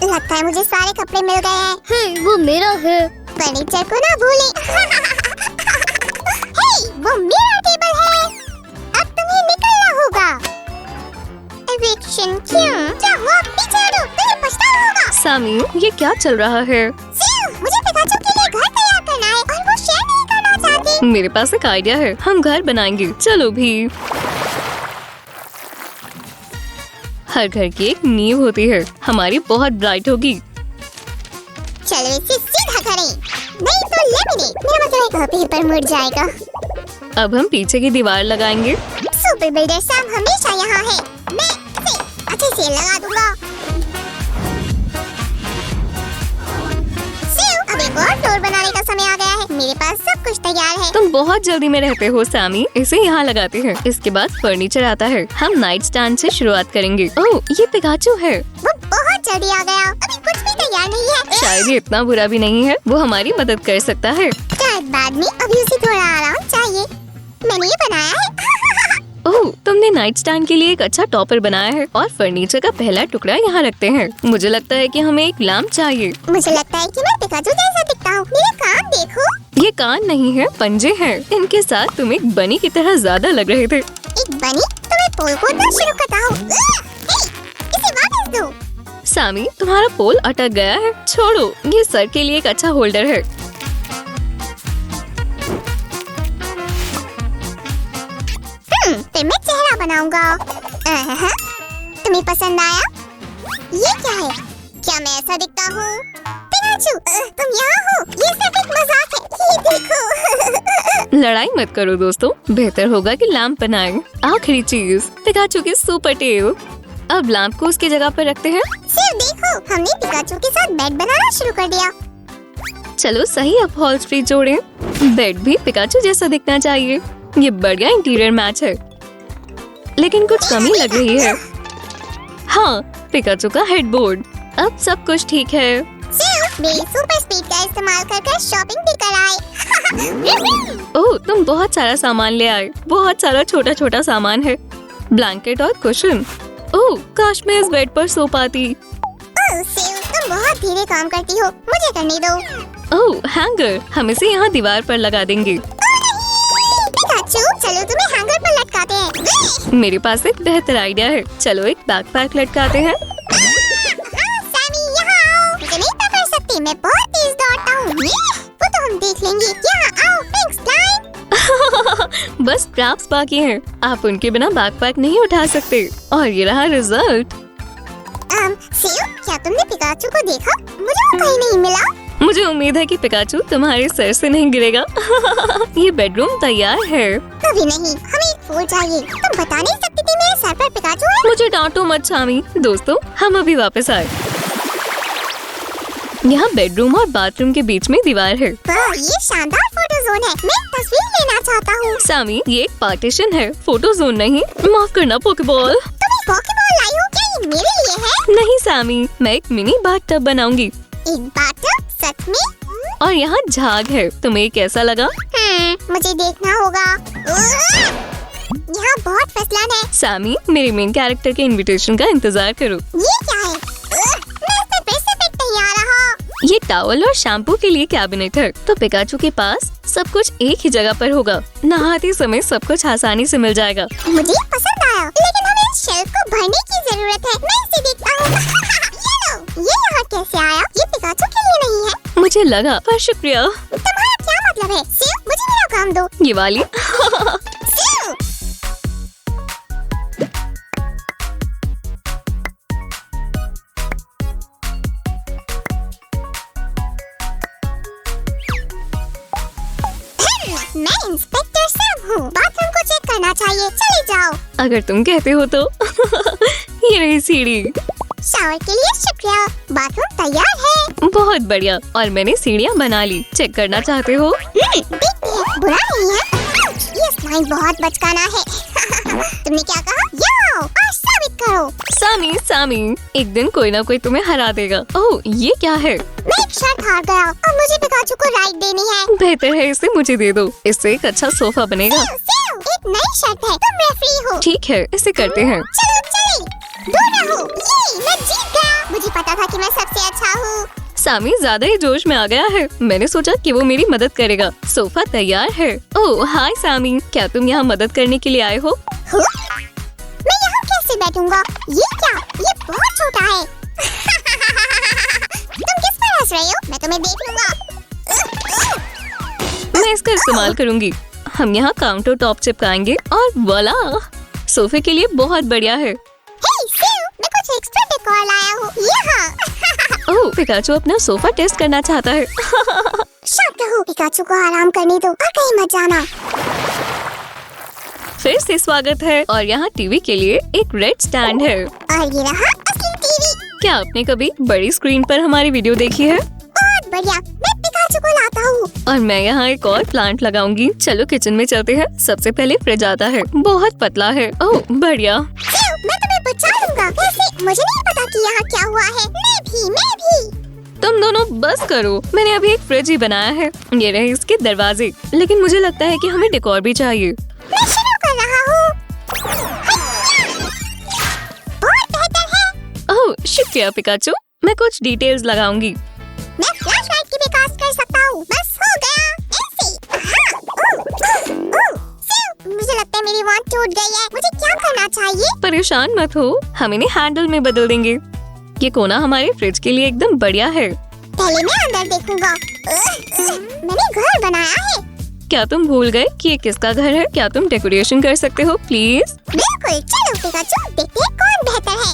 लगता है मुझे सारे कपड़े मिल गए हैं। वो मेरा है। फर्नीचर को ना भूले। हे, वो मेरा टेबल है। अब तुम्हें निकलना होगा। एविक्शन क्यों? जाओ आप पीछे हटो, तुम्हें पछतावा होगा। सामी, ये क्या चल रहा है? मुझे पिकाचू के लिए घर तैयार करना है और वो शेयर नहीं करना चाहती। मेरे पास एक आइडिया है, हम घर बनाएंगे। चलो भी। हर घर की एक नींव होती है, हमारी बहुत ब्राइट होगी। चलो इसे सीधा करें, नहीं तो लेमिनेट। मेरा मतलब है कॉपी पर मुड़ जाएगा। अब हम पीछे की दीवार लगाएंगे। सुपर बिल्डर सैम हमेशा यहाँ है। मैं इसे अच्छे से लगा दूंगा। अब एक और फ्लोर बनाने का समय आ गया है। मेरे पास सब कुछ तैयार है। तुम बहुत जल्दी में रहते हो सैमी। इसे यहाँ लगाते हैं। इसके बाद फर्नीचर आता है। हम नाइट स्टैंड से शुरुआत करेंगे। ओह, ये पिकाचू है। वो बहुत जल्दी आ गया। अभी कुछ भी तैयार नहीं है। शायद ये इतना बुरा भी नहीं है। वो हमारी मदद कर सकता है। शायद बाद में, अभी उसे थोड़ा आराम चाहिए। मैंने ये बनाया है। ओह, तुमने नाइट स्टैंड के लिए एक अच्छा टॉपर बनाया है और फर्नीचर का पहला टुकड़ा यहाँ रखते हैं। मुझे लगता है कि हमें एक लैंप चाहिए। मुझे लगता है कि मैं पिकाचू जैसा दिखता हूँ। मेरे कान देखो। ये कान नहीं है, पंजे हैं। इनके साथ तुम एक बनी की तरह ज्यादा लग रहे थे। एक बनी? तो मैं पोल कूदना शुरू करता हूँ। इसे वापस दो। सामी, तुम्हारा पोल अटक गया है। छोड़ो, ये सर के लिए एक अच्छा होल्डर है। फिर मैं चेहरा बनाऊंगा। तुम्हें पसंद आया? ये क्या है? क्या मैं ऐसा दिखता हूँ? पिकाचू, तुम यहाँ हो? ये सिर्फ एक मजाक है। ये देखो। लड़ाई मत करो दोस्तों। बेहतर होगा कि लैंप बनाएं। आखिरी चीज, पिकाचू की सुपर टेल। अब लैंप को उसकी जगह पर रखते हैं। सिर्फ देखो, हमने पिकाचू के साथ बेड बनाना शुरू कर दिया। चलो सही अपहोल्स्ट्री जोड़ें। बेड भी पिकाचू जैसा दिखना चाहिए। ये बढ़िया इंटीरियर मैच है, लेकिन कुछ कमी लग रही है। हाँ, पिकाचू का हेडबोर्ड। अब सब कुछ ठीक है। मेरी सुपर स्पीड का इस्तेमाल कर शॉपिंग भी कराए। ओह, तुम बहुत सारा सामान ले आए। बहुत सारा छोटा छोटा सामान है। ब्लैंकेट और कुशन। ओह, काश मैं इस बेड पर सो पाती। तुम बहुत धीरे काम करती हो, मुझे करने दो। ओह, हैंगर। हम इसे यहाँ दीवार पर लगा देंगे। पिकाचू, चलो तुम्हें हैंगर पर लटकाते हैं। मेरे पास एक बेहतर आइडिया है। चलो एक बैकपैक लटकाते हैं। सैमी, यहाँ आओ। मुझे नहीं पकड़ सकती, मैं बहुत तेज दौड़ता हूँ। वो तो हम देख लेंगे। यहाँ आओ, पिंक स्लाइड। बस क्रैप्स बाकी हैं। आप उनके बिना बैकपैक नहीं उठा सकते। और ये रहा रिजल्ट। क्या तुमने पिकाचू को देखा? मुझे वो कहीं नहीं मिला। मुझे उम्मीद है कि पिकाचू तुम्हारे सर से नहीं गिरेगा। ये बेडरूम तैयार है। कभी नहीं, हमें एक फूल चाहिए। तुम बता नहीं सकती थी मेरे सर पर पिकाचू है? मुझे डांटो मत सामी। दोस्तों, हम अभी वापस आए। यहाँ बेडरूम और बाथरूम के बीच में दीवार है। ये शानदार फोटो जोन है। मैं तस्वीर लेना चाहता हूँ। सामी, ये एक पार्टीशन है, फोटो जोन नहीं। माफ करना पोकेबॉल। तुम एक पोकेबॉल लाई हो? क्या ये मेरे लिए है? नहीं सामी, मैं एक मिनी बाथटब बनाऊंगी। एक बाथटब? सच में? और यहाँ झाग है। तुम्हें कैसा लगा? मुझे देखना होगा। यहाँ बहुत फिसलन है। सामी, मेरे मेन कैरेक्टर के इनविटेशन का इंतजार करो। ये क्या है? मैं इसमें फिर से फिट नहीं आ रहा। ये टॉवल और शैम्पू के लिए कैबिनेट है। तो पिकाचू के पास सब कुछ एक ही जगह पर होगा। नहाते समय सब कुछ आसानी से मिल जाएगा। मुझे पसंद आया, लेकिन हमें इस शेल्फ को भरने की जरूरत है। मैं इसे देखता हूँ। ये यहाँ कैसे आया? ये पिकाचू के लिए नहीं है। मुझे लगा, पर शुक्रिया। तुम्हारा क्या मतलब है? मुझे मेरा काम दो। ये वाली। मैं इंस्पेक्टर सैम हूँ। बाथरूम को चेक करना चाहिए। चले जाओ। अगर तुम कहते हो तो। ये रही सीढ़ी। शावर के लिए शुक्रिया। बाथरूम तैयार है। बहुत बढ़िया। और मैंने सीढ़ियाँ बना ली। चेक करना चाहते हो? देखते हैं, बुरा नहीं है। ये स्लाइम बहुत बचकाना है। तुमने क्या कहा? आओ, आज साबित करो। सामी, एक दिन कोई ना कोई तुम्हें हरा देगा। ओह, ये क्या है? मैं एक शर्त हार गया और मुझे पिकाचू को राइड देनी है। बेहतर है इसे मुझे दे दो। इससे एक अच्छा सोफा बनेगा। एक नई शर्त है, तुम रेफरी हो। ठीक है, इसे करते हैं। चलो चले, दूर रहो। ये मैं जीत गया। मुझे पता था कि मैं सबसे अच्छा हूँ। सामी ज्यादा ही जोश में आ गया है। मैंने सोचा कि वो मेरी मदद करेगा। सोफा तैयार है। ओह हाय सामी, क्या तुम यहाँ मदद करने के लिए आए हो? मैं यहाँ कैसे बैठूंगा? ये क्या? ये बहुत छोटा है। तुम किस पर हंस रहे हो? मैं तुम्हें देख लूंगा। मैं इसका इस्तेमाल करूंगी। हम यहाँ काउंटर टॉप चिपकाएंगे और वाला, सोफे के लिए बहुत बढ़िया है। हे सिल, मैं कुछ एक्स्ट्रा डेकोर लाया हूँ यहाँ। ओह पिकाचू अपना सोफा टेस्ट करना चाहता है। शांत रहो, पिकाचू को आराम करने दो और कहीं मत जाना। फिर से स्वागत है और यहाँ टीवी के लिए एक रेड स्टैंड है। और ये रहा असली टीवी। क्या आपने कभी बड़ी स्क्रीन पर हमारी वीडियो देखी है? बहुत बढ़िया, मैं पिकाचू को लाता हूँ। और मैं यहाँ एक और प्लांट लगाऊंगी। चलो किचन में चलते हैं। सबसे पहले फ्रिज आता है, बहुत पतला है। ओह बढ़िया। मैं तुम्हें बचा लूंगा। वैसे मुझे नहीं पता कि यहाँ क्या हुआ है। मैं भी। तुम दोनों बस करो, मैंने अभी एक फ्रिज ही बनाया है। ये रहे इसके दरवाजे, लेकिन मुझे लगता है कि हमें डेकोर भी चाहिए। मैं शुरू कर रहा हूँ। बहुत बेहतर है। ओह शुक्रिया पिकाचू, मैं कुछ डिटेल्स लगाऊंगी। मैं फ्लैशलाइट की भी कास्ट कर सकता हूँ। बस हो गया ऐसे। मुझे लगता है मेरी वॉन्ट टूट गई है। मुझे क्या करना चाहिए? परेशान मत हो, हम इन्हें हैंडल में बदल देंगे। ये कोना हमारे फ्रिज के लिए एकदम बढ़िया है। पहले मैं अंदर देखूंगा। मैंने घर बनाया है। क्या तुम भूल गए कि ये किसका घर है? क्या तुम डेकोरेशन कर सकते हो प्लीज? बिल्कुल, चलो पिकाचू, देखते हैं कौन बेहतर है।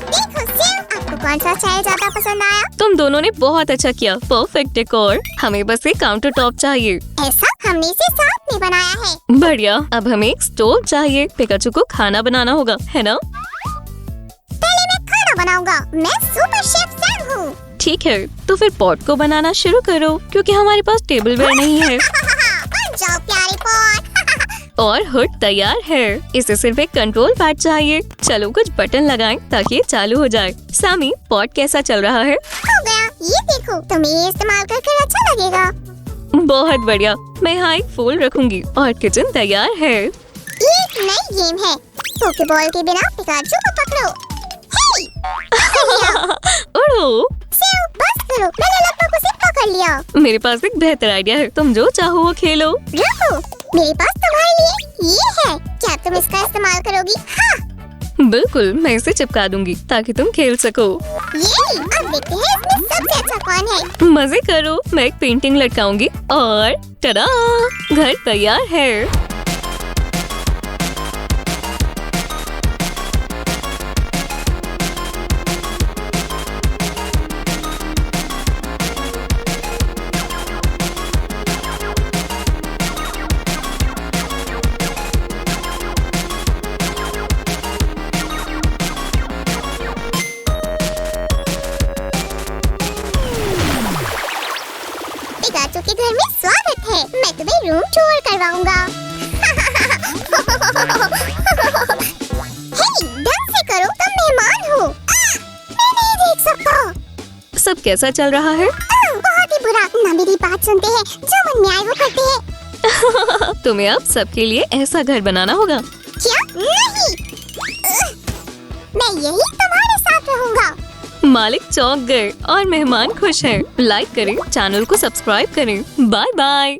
देखो सिल, आपको कौन सा स्टाइल ज्यादा पसंद आया? तुम दोनों ने बहुत अच्छा किया। Perfect decor. हमें बस एक काउंटर टॉप चाहिए। ऐसा हमने इसे साथ में बनाया है। बढ़िया। अब हमें एक स्टोव चाहिए। पिकाचू को खाना बनाना होगा, है ना? पहले मैं खाना बनाऊंगा। मैं सुपर शेफ सैम हूँ। ठीक है, तो फिर पॉट को बनाना शुरू करो, क्योंकि हमारे पास टेबल वेयर नहीं है। बन जाओ प्यारे पॉट। और हुड तैयार है। इसे सिर्फ एक कंट्रोल पैड चाहिए। चलो कुछ बटन लगाएं ताकि ये चालू हो जाए। सामी, पॉट कैसा चल रहा है? हो गया, ये देखो, तुम्हें ये इस्तेमाल करके अच्छा लगेगा। बहुत बढ़िया। मैं यहाँ एक फूल रखूंगी और किचन तैयार है। ये एक नई गेम है। पोकेबॉल के बिना पिकाचू को पकड़ो। उड़ो। सिल, बस करो, मैंने लगभग उसे पकड़ लिया। मेरे पास एक बेहतर आइडिया है। तुम जो चाहो वो खेलो। रुको, मेरे पास तुम्हारे लिए ये है। क्या तुम इसका इस्तेमाल करोगी? हाँ। बिल्कुल, मैं इसे चिपका दूंगी ताकि तुम खेल सको। ये, अब देखते हैं इसमें सबसे अच्छा कौन है। मजे करो। मैं एक पेंटिंग लटकाऊंगी और टडा, घर तैयार है। पिकाचू के घर में स्वागत है। मैं तुम्हें रूम टूर करवाऊंगा। हे, ढंग से करो, तुम मेहमान हो। मैं नहीं देख सकता। सब कैसा चल रहा है? बहुत ही बुरा। ना मेरी बात सुनते हैं, जो मन में आए वो करते हैं। तुम्हें अब सबके लिए ऐसा घर बनाना होगा। क्या? नहीं। मैं यही तुम्हारे साथ रहूंगा। मालिक चौंक गए और मेहमान खुश हैं। लाइक करें, चैनल को सब्सक्राइब करें। Bye bye.